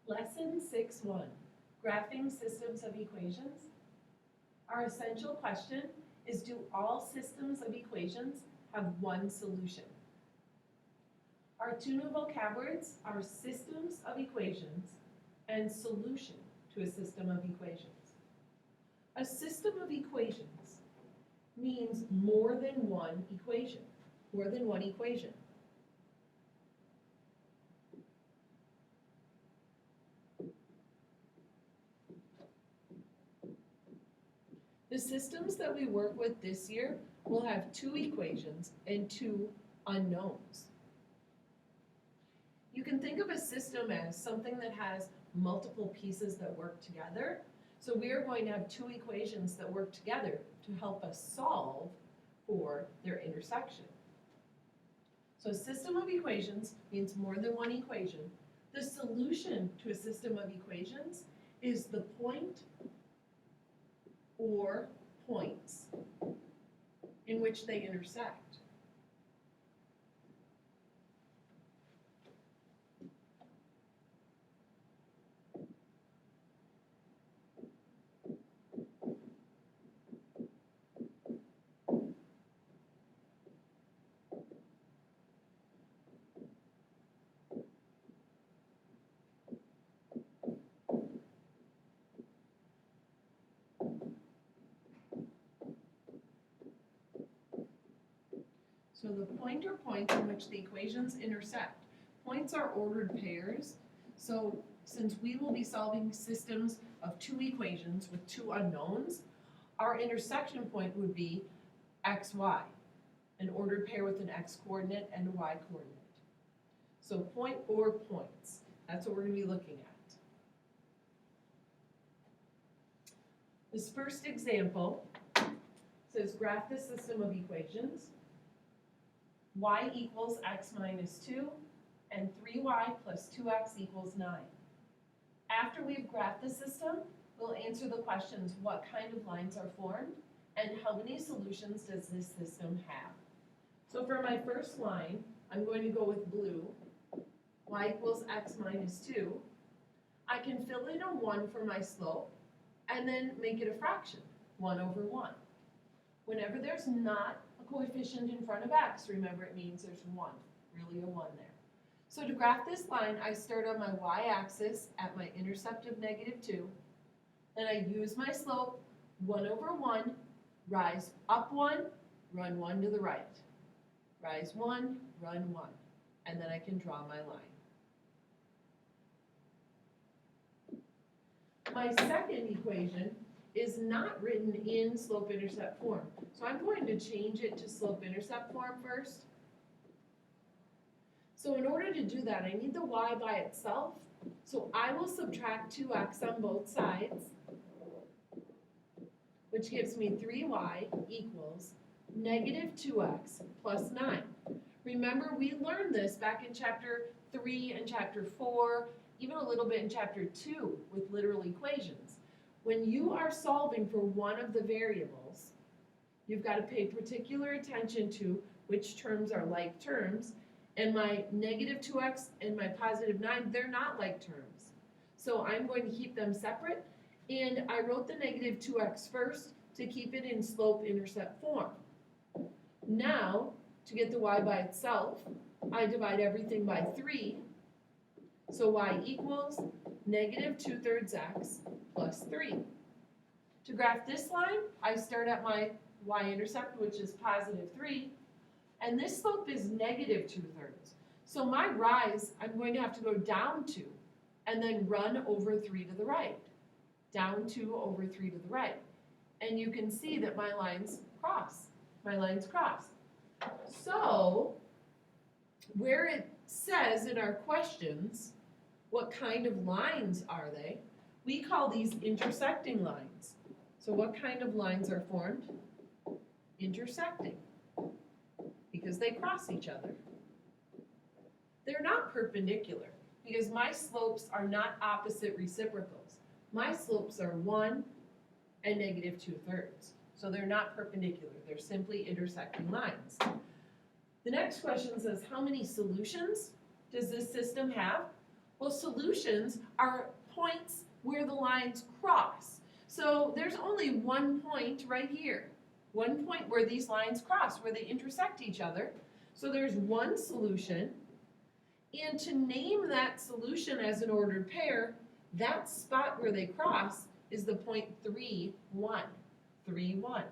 Lesson 6-1, Graphing Systems of Equations. Our essential question is, do all systems of equations have one solution? Our two new vocab words are systems of equations and solution to a system of equations. A system of equations means more than one equation, The systems that we work with this year will have two equations and two unknowns. You can think of a system as something that has multiple pieces that work together. So we are going to have two equations that work together to help us solve for their intersection. So a system of equations means more than one equation. The solution to a system of equations is the point or points in which they intersect. So the point or points in which the equations intersect. Points are ordered pairs. So since we will be solving systems of two equations with two unknowns, our intersection point would be x, y, an ordered pair with an x coordinate and a y coordinate. So point or points, that's what we're going to be looking at. This first example says graph the system of equations. Y equals x minus 2, and 3y plus 2x equals 9. After we've graphed the system, we'll answer the questions: what kind of lines are formed, and how many solutions does this system have? So for my first line, I'm going to go with blue. Y equals x minus 2. I can fill in a 1 for my slope, and then make it a fraction, 1 over 1. Whenever there's not a coefficient in front of x, remember it means there's 1, really a 1 there. So to graph this line, I start on my y-axis at my intercept of -2. Then I use my slope, 1 over 1, rise up 1, run 1 to the right. Rise 1, run 1. And then I can draw my line. My second equation is not written in slope-intercept form. So I'm going to change it to slope-intercept form first. So in order to do that, I need the y by itself. So I will subtract 2x on both sides, which gives me 3y equals -2x plus 9. Remember, we learned this back in chapter 3 and chapter 4, even a little bit in chapter 2 with literal equations. When you are solving for one of the variables, you've got to pay particular attention to which terms are like terms. And my -2x and my +9, they're not like terms. So I'm going to keep them separate. And I wrote the -2x first to keep it in slope-intercept form. Now, to get the y by itself, I divide everything by 3. So y equals -2/3 x plus 3. To graph this line, I start at my y-intercept, which is +3. And this slope is -2/3. So my rise, I'm going to have to go down 2 and then run over 3 to the right. Down 2 over 3 to the right. And you can see that my lines cross. So where it says in our questions, what kind of lines are they? We call these intersecting lines. So what kind of lines are formed? Intersecting. Because they cross each other. They're not perpendicular, because my slopes are not opposite reciprocals. My slopes are 1 and -2/3. So they're not perpendicular, they're simply intersecting lines. The next question says, how many solutions does this system have? Well, solutions are points where the lines cross. So there's only one point right here. One point where these lines cross, where they intersect each other. So there's one solution. And to name that solution as an ordered pair, that spot where they cross is the point 3, 1. 3, 1.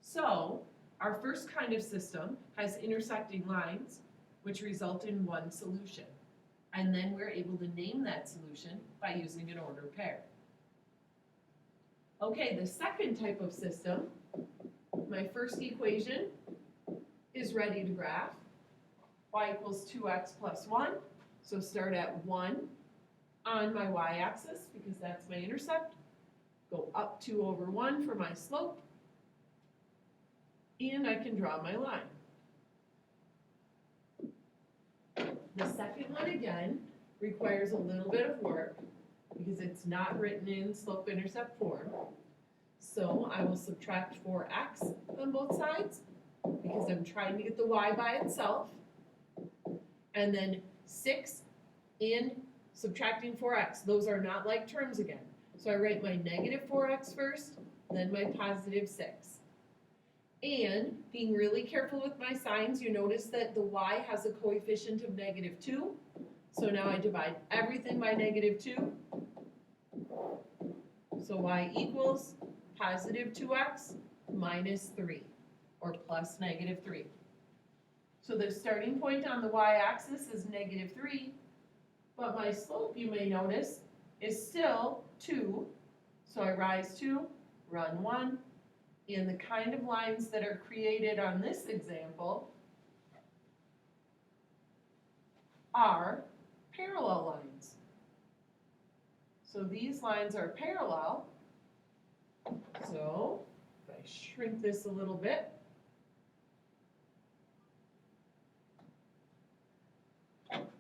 So our first kind of system has intersecting lines, which result in one solution. And then we're able to name that solution by using an ordered pair. Okay, the second type of system, my first equation is ready to graph. Y equals 2x plus 1. So start at 1 on my y-axis because that's my intercept. Go up 2 over 1 for my slope. And I can draw my line. The second one again requires a little bit of work because it's not written in slope-intercept form. So I will subtract 4x on both sides because I'm trying to get the y by itself. And then 6 and subtracting 4x. Those are not like terms again. So I write my negative 4x first, then my positive 6. And being really careful with my signs, you notice that the y has a coefficient of negative 2. So now I divide everything by negative 2. So y equals positive 2x minus 3, or plus negative 3. So the starting point on the y-axis is negative 3, but my slope, you may notice, is still 2. So I rise 2, run 1, and the kind of lines that are created on this example are parallel lines. So these lines are parallel. So if I shrink this a little bit,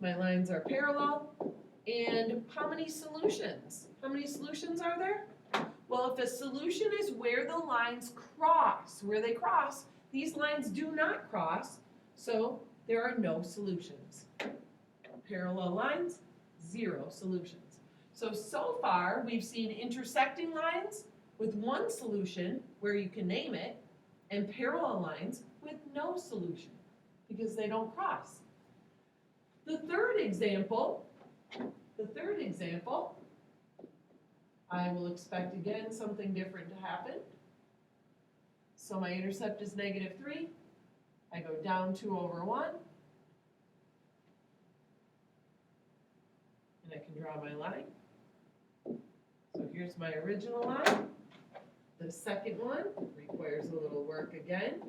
my lines are parallel. And how many solutions? How many solutions are there? Well, if a solution is where the lines cross, where they cross, these lines do not cross, so there are no solutions. Parallel lines, 0 solutions. So far, we've seen intersecting lines with one solution where you can name it, and parallel lines with no solution because they don't cross. The third example, I will expect again something different to happen. So my intercept is negative 3. I go down 2 over 1. And I can draw my line. So here's my original line. The second one requires a little work again.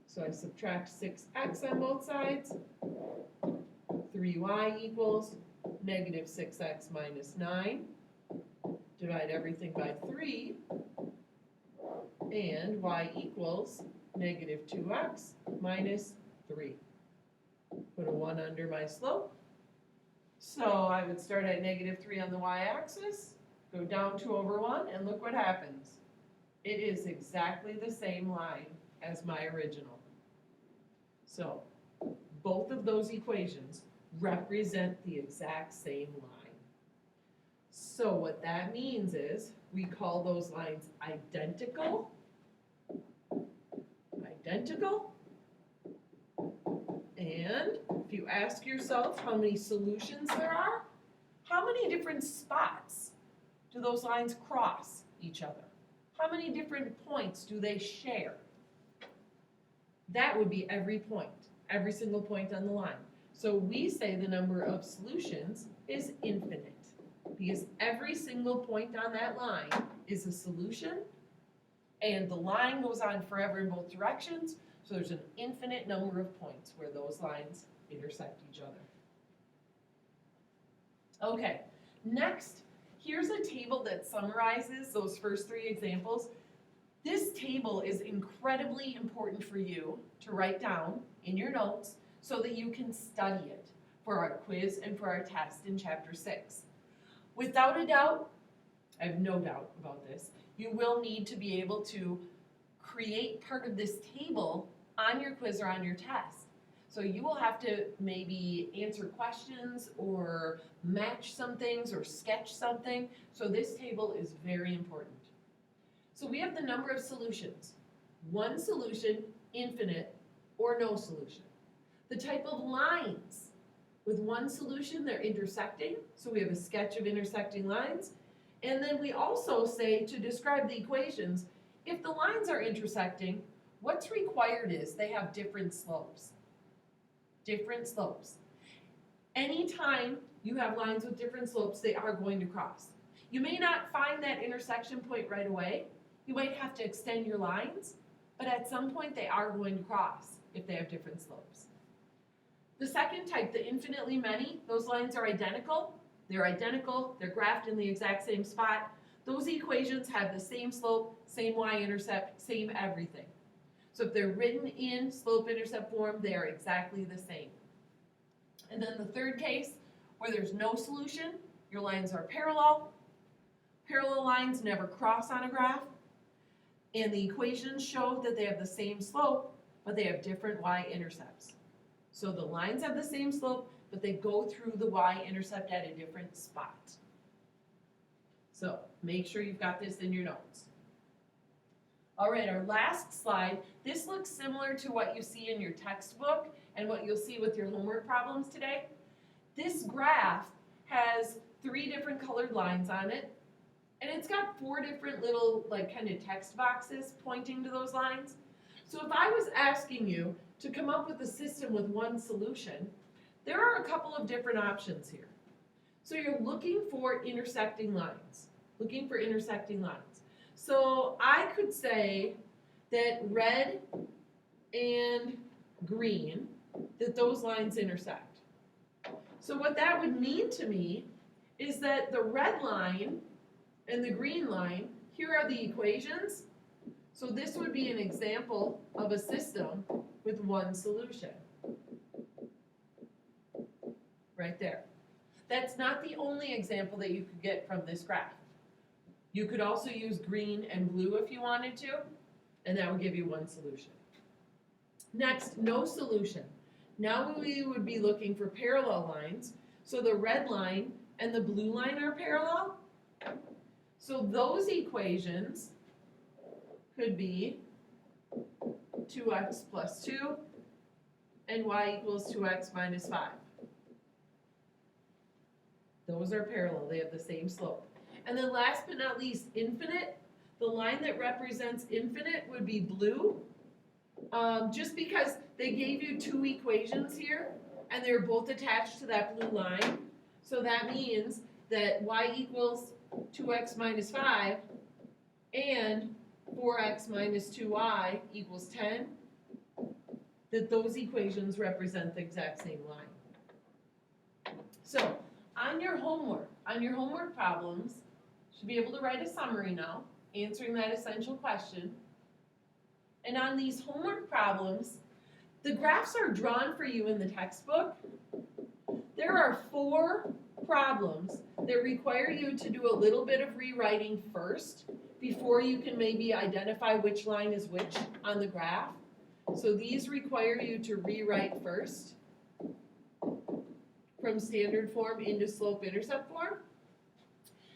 So I subtract 6x on both sides. 3y equals negative 6x minus 9. Divide everything by 3. And y equals negative 2x minus 3. Put a 1 under my slope. So I would start at negative 3 on the y-axis, go down 2 over 1, and look what happens. It is exactly the same line as my original. So both of those equations represent the exact same line. So what that means is we call those lines identical, and if you ask yourself how many solutions there are, how many different spots do those lines cross each other? How many different points do they share? That would be every point, every single point on the line. So we say the number of solutions is infinite because every single point on that line is a solution and the line goes on forever in both directions. So there's an infinite number of points where those lines intersect each other. Okay, next, here's a table that summarizes those first 3 examples. This table is incredibly important for you to write down in your notes so that you can study it for our quiz and for our test in Chapter 6. Without a doubt, I have no doubt about this, you will need to be able to create part of this table on your quiz or on your test. So you will have to maybe answer questions or match some things or sketch something. So this table is very important. So we have the number of solutions. One solution, infinite, or no solution. The type of lines. With one solution, they're intersecting. So we have a sketch of intersecting lines. And then we also say to describe the equations, if the lines are intersecting, what's required is they have different slopes. Different slopes. Anytime you have lines with different slopes, they are going to cross. You may not find that intersection point right away. You might have to extend your lines, but at some point they are going to cross if they have different slopes. The second type, the infinitely many, those lines are identical. They're identical, they're graphed in the exact same spot. Those equations have the same slope, same y-intercept, same everything. So if they're written in slope-intercept form, they are exactly the same. And then the third case, where there's no solution, your lines are parallel. Parallel lines never cross on a graph. And the equations show that they have the same slope, but they have different y-intercepts. So the lines have the same slope, but they go through the y-intercept at a different spot. So make sure you've got this in your notes. All right, our last slide. This looks similar to what you see in your textbook and what you'll see with your homework problems today. This graph has 3 different colored lines on it, and it's got 4 different little kind of text boxes pointing to those lines. So if I was asking you to come up with a system with one solution, there are a couple of different options here. So you're looking for intersecting lines, So I could say that red and green, that those lines intersect. So what that would mean to me is that the red line and the green line, here are the equations. So this would be an example of a system with one solution. Right there. That's not the only example that you could get from this graph. You could also use green and blue if you wanted to, and that would give you one solution. Next, no solution. Now we would be looking for parallel lines. So the red line and the blue line are parallel. So those equations could be 2x plus 2 and y equals 2x minus 5. Those are parallel, they have the same slope. And then last but not least, infinite. The line that represents infinite would be blue, just because they gave you 2 equations here, and they're both attached to that blue line. So that means that y equals 2x minus 5 and 4x minus 2y equals 10, that those equations represent the exact same line. So on your homework problems, you should be able to write a summary now, answering that essential question. And on these homework problems, the graphs are drawn for you in the textbook. There are 4 problems that require you to do a little bit of rewriting first before you can maybe identify which line is which on the graph. So these require you to rewrite first from standard form into slope-intercept form.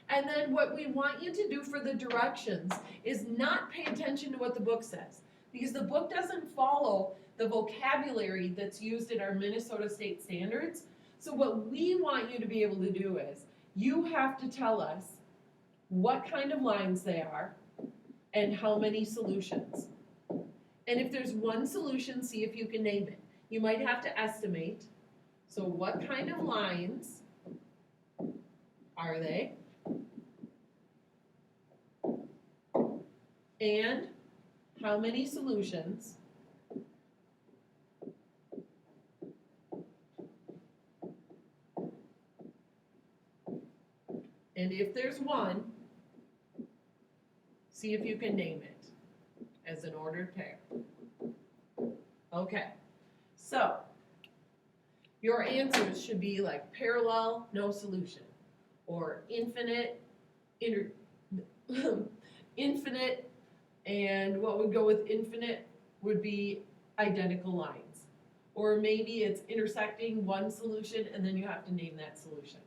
And then what we want you to do for the directions is not pay attention to what the book says, because the book doesn't follow the vocabulary that's used in our Minnesota State Standards. So what we want you to be able to do is, you have to tell us what kind of lines they are and how many solutions. And if there's one solution, see if you can name it. You might have to estimate. So what kind of lines are they? And how many solutions? And if there's one, see if you can name it as an ordered pair. Okay, so your answers should be like parallel, no solution, or infinite, infinite, and what would go with infinite would be identical lines. Or maybe it's intersecting one solution and then you have to name that solution.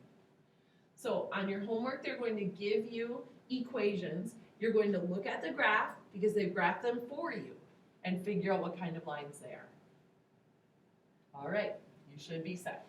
So on your homework, they're going to give you equations. You're going to look at the graph because they've graphed them for you and figure out what kind of lines they are. All right, you should be set.